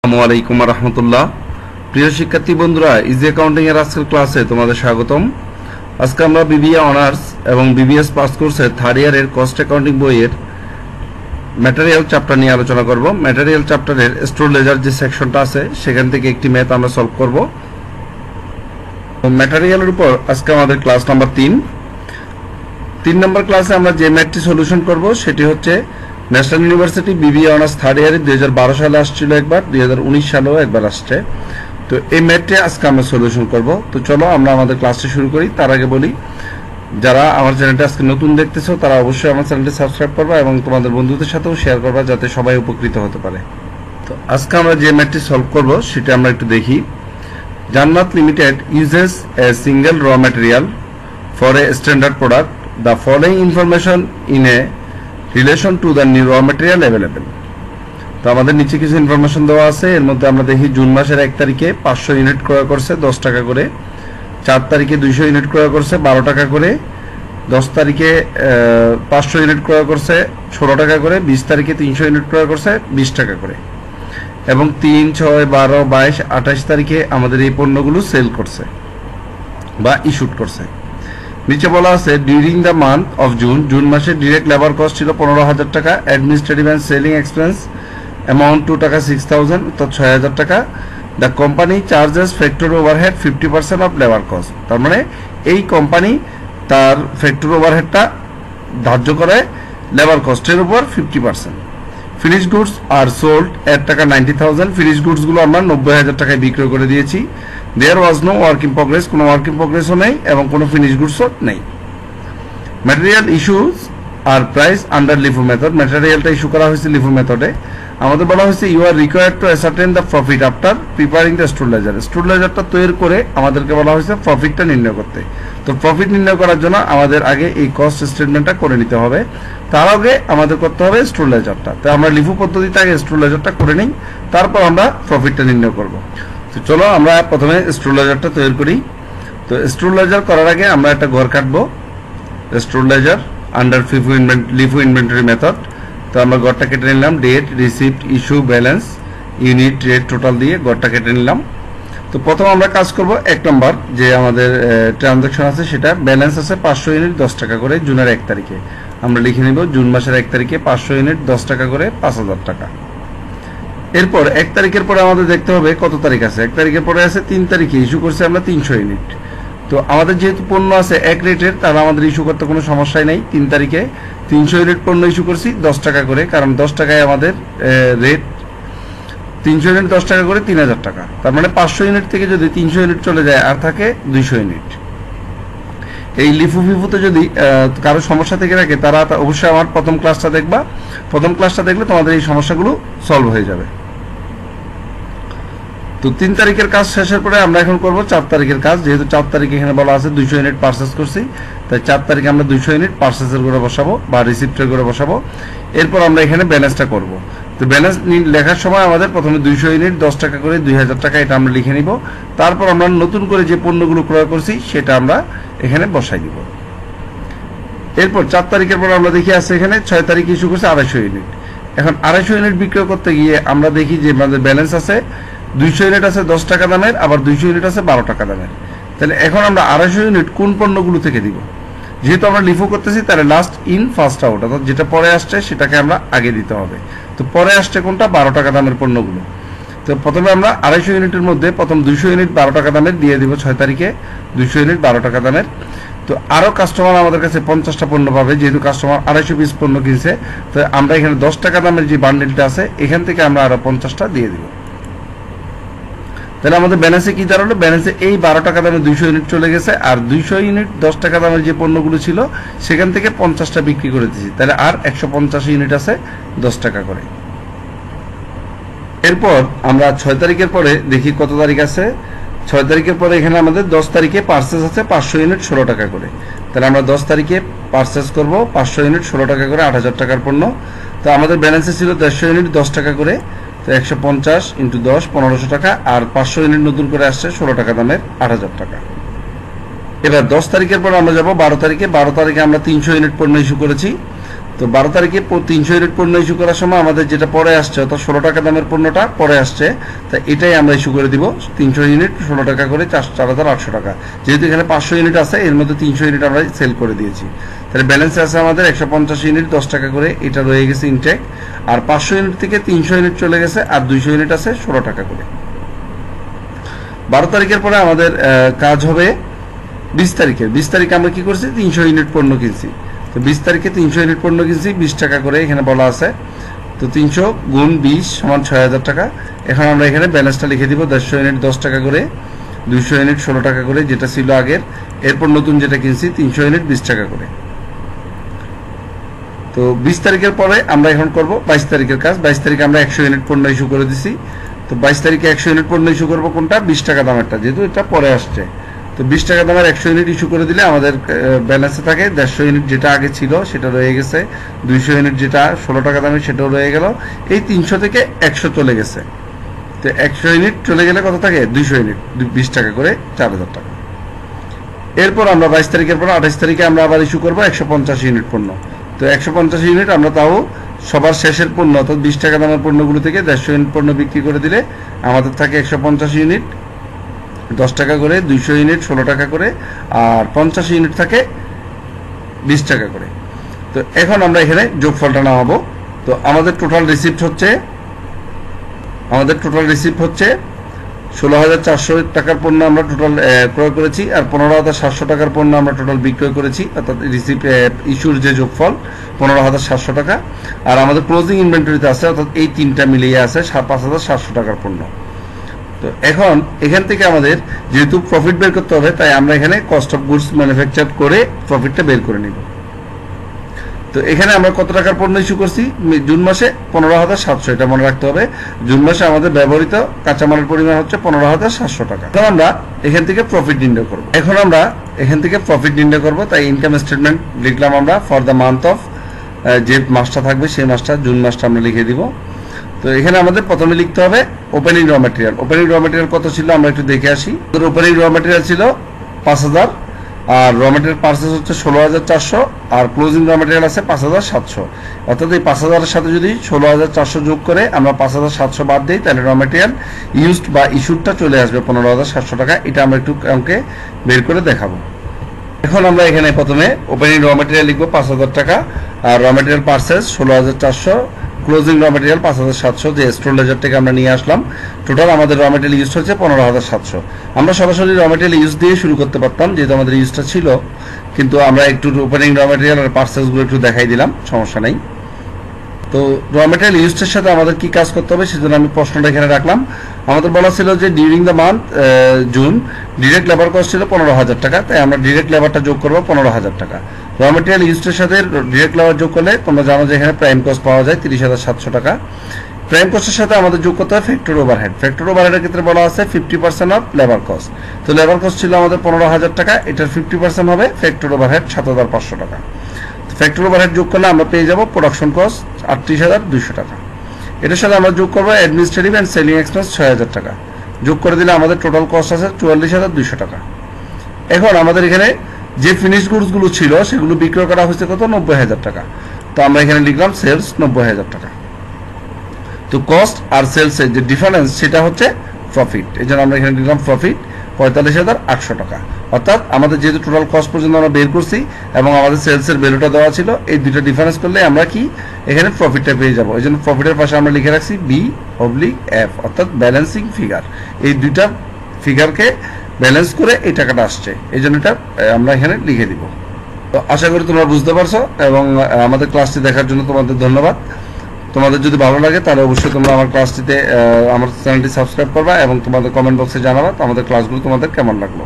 আসসালামু আলাইকুম রহমতুল্লাহ। প্রিয় শিক্ষার্থী বন্ধুরা, ইজি অ্যাকাউন্টিং এর আজকের ক্লাসে তোমাদের স্বাগতম। আজকে আমরা বিবিএ অনার্স এবং বিবিএস পাস কোর্সের থার্ড ইয়ারের কস্ট অ্যাকাউন্টিং বইয়ের ম্যাটেরিয়াল চ্যাপ্টার নিয়ে আলোচনা করব। ম্যাটেরিয়াল চ্যাপ্টারের স্টোর লেজার যে সেকশনটা আছে সেখান থেকে একটি ম্যাথ আমরা সলভ করব। ম্যাটেরিয়ালের উপর আজকে আমাদের ক্লাস নাম্বার 3 নম্বর ক্লাসে আমরা যে ম্যাথটি সলিউশন করব সেটি হচ্ছে national university BBA honours third ইয়ারে 2012 সালে আসছিল একবার, 2019 সালেও একবার আসছে। তো এই ম্যাথটি আজকে আমরা সলিউশন করব। তো চলো আমরা আমাদের ক্লাসটি শুরু করি। তার আগে বলি, যারা আমার চ্যানেলটি আজকে নতুন দেখতেছো তারা অবশ্যই আমার চ্যানেলটি সাবস্ক্রাইব করবা এবং তোমাদের বন্ধুদের সাথেও শেয়ার করবা যাতে সবাই উপকৃত হতে পারে। তো আজকে আমরা যে ম্যাথটি সলভ করব সেটা আমরা একটু দেখি। জান্নাত limited uses a single raw material for a standard product. The following information in a relation to the new raw material available. তো আমাদের নিচে কিছু ইনফরমেশন দেওয়া আছে। এর মধ্যে আমরা দেখি জুন মাসের 1 তারিখে 500 ইউনিট ক্রয় করছে 10 টাকা করে, 4 তারিখে 200 ইউনিট ক্রয় করছে 12 টাকা করে, 10 তারিখে 500 ইউনিট ক্রয় করছে 16 টাকা করে, 20 তারিখে 300 ইউনিট ক্রয় করছে 20 টাকা করে এবং 3, 6, 12, 22, 28 তারিখে আমাদের এই পণ্যগুলো সেল করছে বা ইস্যুড করছে। নিচে বলা আছে during the month of June মাসে ডিরেক্ট লেবার কস্ট ছিল 15,000 টাকা, administrative and selling expense amount two টাকা 6,000 তো 6,000 টাকা। The company charges factory overhead 50% of labour cost. তার মানে এই কোম্পানি তার ফ্যাক্টরি ওভারহেডটা ধার্য করে লেবার কস্টের উপর 50%। ফিনিশ গুডস আর সোল্ড এর টাকা 90,000। ফিনিশ গুডসগুলো আমরা 90,000 টাকায় বিক্রয় করে দিয়েছি। There was no work in progress, কোনো ওয়ার্ক ইন প্রোগ্রেসও নেই এবং কোনো ফিনিশ গুডসও নেই। ম্যাটেরিয়াল ইস্যুস আর প্রাইস আন্ডার লিফো মেথড। ম্যাটেরিয়ালটা ইস্যু করা হয়েছে লিফো মেথডে। আমাদের বলা হয়েছে you are required to ascertain the profit after preparing the store ledger. Store লেজারটা তৈরি করে আমাদেরকে বলা হয়েছে প্রফিটটা নির্ণয় করতে। তো প্রফিট নির্ণয় করার জন্য আমাদের আগে এই কস্ট স্টেটমেন্টটা করে নিতে হবে, তার আগে আমাদের করতে হবে স্টোর লেজারটা। তো আমরা লিফো পদ্ধতিতে আগে স্টোর লেজারটা করে নিই, তারপর আমরা প্রফিটটা নির্ণয় করব। তো চলো আমরা প্রথমে স্টোর লেজারটা তৈরি করি। তো স্টোর লেজার করার আগে আমরা একটা ঘর কাটবো। Store ledger under LIFO inventory method. তো আমরা ঘরটা কেটে নিলাম, date, receipt, issue, balance, unit, rate, total দিয়ে ঘরটা কেটে নিলাম। তো প্রথম আমরা কাজ করব 1 নম্বর যে আমাদের ট্রানজাকশন আছে সেটা ব্যালেন্স আছে 500 ইউনিট 10 টাকা করে জুনের 1 তারিখে। আমরা লিখে নিব জুন মাসের 1 তারিখে 500 ইউনিট 10 টাকা করে 5,000 টাকা। এরপর 1 তারিখের পরে আমাদের দেখতে হবে কত তারিখ আছে। 1 তারিখের পরে আছে 3 তারিখে ইস্যু করছে আমরা 300 ইউনিট। তো আমাদের যেহেতু পণ্য আছে এক রেটের, তাহলে আমাদের ইস্যু করতে কোনো সমস্যাই নেই। 3 তারিখে 300 ইউনিট পণ্য ইস্যু করছি 10 টাকা করে, কারণ 10 টাকায় আমাদের রেট। 300 ইউনিট 10 টাকা করে 3,000 টাকা। তার মানে 500 ইউনিট থেকে যদি 300 ইউনিট চলে যায় আর থাকে 200 ইউনিট। এই লিফু ফিফুতে যদি কারো সমস্যা থেকে থাকে তারা অবশ্যই আমার প্রথম ক্লাসটা দেখবা। প্রথম ক্লাসটা দেখলে তোমাদের এই সমস্যাগুলো সলভ হয়ে যাবে। তো 3 তারিখের কাজ শেষের পরে আমরা এখন করব 4 তারিখের কাজ। যেহেতু 4 তারিখে এখানে বলা আছে 200 ইউনিট পারচেজ করছি, তাই 4 তারিখে আমরা 200 ইউনিট পারচেজের করে বসাবো বা রিসিপ্টের করে বসাবো। এরপর আমরা এখানে ব্যালেন্সটা করব। তো ব্যালেন্স লেখার সময় আমাদের প্রথমে 200 ইউনিট 10 টাকা করে 2,000 টাকা এটা আমরা লিখে নিব। তারপর আমরা নতুন করে যে পণ্যগুলো ক্রয় করছি সেটা আমরা এখানে বসাই দিব। এরপর 4 তারিখের পর আমরা দেখি আছে এখানে 6 তারিখ ইস্যু করছে 250 ইউনিট। এখন 250 ইউনিট বিক্রয় করতে গিয়ে আমরা দেখি যে আমাদের ব্যালেন্স আছে 200 ইউনিট আছে 10 টাকা দামের, আবার 200 ইউনিট আছে 12 টাকা দামের। তাহলে এখন আমরা 250 ইউনিট কোন পণ্যগুলো থেকে দিব? যেহেতু আমরা লিফো করতেছি তাহলে লাস্ট ইন ফার্স্ট আউট, অর্থাৎ যেটা পরে আসছে সেটাকে আমরা আগে দিতে হবে। তো পরে আসছে কোনটা? 12 টাকা দামের পণ্যগুলো। তো প্রথমে আমরা 250 ইউনিটের মধ্যে প্রথম 200 ইউনিট 12 টাকা দামের দিয়ে দিব 6 তারিখে 200 ইউনিট 12 টাকা দামের। তো আরো কাস্টমার আমাদের কাছে 50টা পণ্য পাবে, যেহেতু কাস্টমার 250 পিস পণ্য কিনছে। তো আমরা এখানে 10 টাকা দামের যে বান্ডেলটা আছে এখান থেকে আমরা আরো 50টা দিয়ে দিব। তাহলে আমাদের ব্যালেন্সে কি দাঁড়ালো? ব্যালেন্সে এই 12 টাকা দামে 200 ইউনিট চলে গেছে, আর 200 ইউনিট 10 টাকা দামের যে পণ্যগুলো ছিল সেখান থেকে 50টা বিক্রি করে দিয়েছি। তাহলে আর 150 ইউনিট আছে 10 টাকা করে। এরপর আমরা 6 তারিখের পরে দেখি কত তারিখ আছে। 6 তারিখের পরে এখানে আমাদের 10 তারিখে পার্সেস আছে 500 ইউনিট 16 টাকা করে। তাহলে আমরা 10 তারিখে পার্সেস করব 500 ইউনিট 16 টাকা করে 8,000 টাকার পণ্য। তো আমাদের ব্যালেন্সে ছিল 150 ইউনিট 10 টাকা করে, তো 150 × 10 1500 টাকা, আর 500 ইউনিট নতুন করে আসছে 16 টাকা দামের 8,000 টাকা। এবার 10 তারিখের পর আমরা যাব 12 তারিখে। 12 তারিখে আমরা 300 ইউনিট পণ্য ইস্যু করেছি। তো 12 তারিখে 300 ইউনিট পণ্য ইস্যু করার সময় আমাদের যেটা পরে আসছে অর্থাৎ 16 টাকা দামের পণ্যটা পরে আসছে, তা এটাই আমরা ইস্যু করে দিব 300 ইউনিট 16 টাকা করে 4,800 টাকা। যেহেতু এখানে 500 ইউনিট আছে, এর মধ্যে 300 ইউনিট আমরা সেল করে দিয়েছি। তাহলে ব্যালেন্সে আছে আমাদের 150 ইউনিট 10 টাকা করে, এটা রয়ে গেছে ইনটেক। আর 500 ইউনিট থেকে 300 ইউনিট চলে গেছে, আর 200 ইউনিট আছে 16 টাকা করে। 12 তারিখের পরে আমাদের কাজ হবে 20 তারিখে। 20 তারিখে আমরা কি করছি, 300 ইউনিট পণ্য কিনছি। তো 20 তারিখে 300 ইউনিট পণ্য কিনছি 20 টাকা করে, এখানে বলা আছে। তো 300 গুণ 20 সমান 6,000 টাকা। এখন আমরা এখানে ব্যালেন্সটা লিখে দিব, 150 ইউনিট 10 টাকা করে, 200 ইউনিট 16 টাকা করে যেটা ছিল আগের। এরপর নতুন যেটা কিনছি 300 ইউনিট 20 টাকা করে। তো 20 তারিখের পরে আমরা এখন করব 22 তারিখের কাজ। 22 তারিখে আমরা 100 ইউনিট পণ্য ইস্যু করে দিছি। তো 22 তারিখে 100 ইউনিট পণ্য ইস্যু করবো কোনটা, 20 টাকা দামেরটা, যেহেতু এটা পরে আসছে। তো 20 টাকা দামের 100 ইউনিট ইস্যু করে দিলে আমাদের ব্যালেন্সে থাকে 150 ইউনিট যেটা আগে ছিল সেটা রয়ে গেছে, 200 ইউনিট যেটা 16 টাকা দামের সেটাও রয়ে গেল। এই 300 থেকে 100 চলে গেছে। তো 100 ইউনিট চলে গেলে কত থাকে, 200 ইউনিট 20 টাকা করে 4,000 টাকা। এরপর আমরা 22 তারিখের পর 28 তারিখে আমরা আবার ইস্যু করবো 150 ইউনিট পণ্য। তো 150 ইউনিট আমরা তাও সবার শেষের পণ্য অর্থাৎ 20 টাকা দামের পণ্যগুলো থেকে 150 ইউনিট পণ্য বিক্রি করে দিলে আমাদের থাকে 150 ইউনিট 10 টাকা করে, 200 ইউনিট 16 টাকা করে, আর 50 ইউনিট থাকে 20 টাকা করে। তো এখন আমরা এখানে যোগফলটা নামাবো। তো আমাদের টোটাল রিসিপ্ট হচ্ছে 16,400 টাকার পণ্য আমরা টোটাল ক্রয় করেছি, আর 15,700 টাকার পণ্য আমরা টোটাল বিক্রয় করেছি, অর্থাৎ রিসিপ্ট ইস্যুর যে যোগফল 15,700 টাকা। আর আমাদের ক্লোজিং ইনভেন্টরিতে আছে, অর্থাৎ এই তিনটা মিলিয়ে আছে 5,700 টাকার পণ্য। তো এখন এখান থেকে আমাদের যেহেতু প্রফিট বের করতে হবে, তাই আমরা এখানে কস্ট অফ গুডস ম্যানুফ্যাকচার করে প্রফিটটা বের করে নিব। তো এখানে আমরা কত টাকার পণ্য ইস্যু করছি, জুন মাসে 15,700, এটা মনে রাখতে হবে। জুন মাসে আমাদের ব্যবহৃত কাঁচামালের পরিমাণ হচ্ছে 15,700 টাকা। এখন আমরা এখান থেকে প্রফিট নির্ণয় করব। তাই ইনকাম স্টেটমেন্ট লিখলাম আমরা ফর দ্য মান্থ অফ, যে মাসটা থাকবে সেই মাসটা, জুন মাসটা আমরা লিখে দিব। তো এখানে আমাদের প্রথমে লিখতে হবে ওপেনিং র ম্যাটেরিয়াল। ওপেনিং র ম্যাটেরিয়াল কত ছিল আমরা একটু দেখে আসি। ওপেনিং র ম্যাটেরিয়াল ছিল 5,000, আর র ম্যাটেরিয়াল পারচেজ হচ্ছে 16,400, আর ক্লোজিং র ম্যাটেরিয়াল আছে 5,700। অর্থাৎ এই 5,000-এর সাথে যদি 16,400 যোগ করে আমরা 5,700 বাদ দিই, তাহলে র ম্যাটেরিয়াল ইউজড বা ইস্যুডটা চলে আসবে 15,700 টাকা। এটা আমরা একটু অঙ্কে বের করে দেখাবো। এখন আমরা এখানে প্রথমে ওপেনিং র ম্যাটেরিয়াল লিখবো 5,000 টাকা, আর raw material purchase 16,400, closing raw material 5,700, যে স্টোর লেজার থেকে আমরা নিয়ে আসলাম। টোটাল আমাদের র ম্যাটেরিয়াল ইউজ হচ্ছে 15,700। আমরা সরাসরি র ম্যাটেরিয়াল ইউজ দিয়ে শুরু করতে পারতাম, যেহেতু আমাদের ইউজটা ছিল, কিন্তু আমরা একটু ওপেনিং র ম্যাটেরিয়াল আর পারচেজগুলো একটু দেখাই দিলাম, সমস্যা নেই। তো র ম্যাটেরিয়াল ইউজের সাথে আমাদের কি কাজ করতে হবে সেজন্য আমি প্রশ্নটা এখানে রাখলাম। আমাদের বলা ছিল যে during the month June direct labour cost ছিল 15,000 টাকা, তাই আমরা ডিরেক্ট লেবারটা যোগ করবো 15,000 টাকা। র ম্যাটেরিয়াল ইউজের সাথে ডিরেক্ট লেবার যোগ করলে তোমরা জানো যে এখানে প্রাইম কস্ট পাওয়া যায় 30,700 টাকা। প্রাইম কস্টের সাথে আমাদের যোগ করতে হয় ফ্যাক্টরি ওভারহেড। ফ্যাক্টরি ওভারহেডের ক্ষেত্রে বলা আছে 50% অফ লেবার কস্ট। তো লেবার কস্ট ছিল আমাদের 15,000 টাকা, এটার 50% হবে ফ্যাক্টরি ওভারহেড 7,500 টাকা। ফ্যাক্টরি ওভারহেড যোগ করলে আমরা পেয়ে যাব প্রোডাকশন কস্ট 38,200 টাকা। এটার সাথে আমরা যোগ করবো অ্যাডমিনিস্ট্রেটিভ অ্যান্ড সেলিং এক্সপেন্স 6,000 টাকা। যোগ করে দিলে আমাদের টোটাল কস্ট আছে 44,200 টাকা। এখন আমাদের এখানে যে ফিনিশ গুডস গুলো ছিল সেগুলো বিক্রয় করা হয়েছে কত, 90,000 টাকা। তো আমরা এখানে লিখলাম সেলস 90,000 টাকা। তো কস্ট আর সেলসের যে ডিফারেন্স সেটা হচ্ছে প্রফিট, এই জন্য আমরা এখানে লিখলাম প্রফিট 45,800 টাকা। অর্থাৎ আমাদের যেহেতু টোটাল কস্ট পর্যন্ত আমরা বের করছি এবং আমাদের সেলসের ভ্যালুটা দেওয়া ছিল, এই দুইটা ডিফারেন্স করলে আমরা কি এখানে প্রফিটটা পেয়ে যাবো। এই জন্য প্রফিটের পাশে আমরা লিখে রাখছি B/F, অর্থাৎ ব্যালেন্সিং ফিগার। এই দুইটা ফিগারকে ব্যালেন্স করে এই টাকাটা আসছে, এই জন্য এটা আমরা এখানে লিখে দিব। তো আশা করি তোমরা বুঝতে পারছো, এবং আমাদের ক্লাসটি দেখার জন্য তোমাদের ধন্যবাদ। তোমাদের যদি ভালো লাগে তাহলে অবশ্যই তোমরা আমার ক্লাসটিতে আমার চ্যানেলটি সাবস্ক্রাইব করবা এবং তোমাদের কমেন্ট বক্সে জানাবা আমাদের ক্লাসগুলো তোমাদের কেমন লাগলো।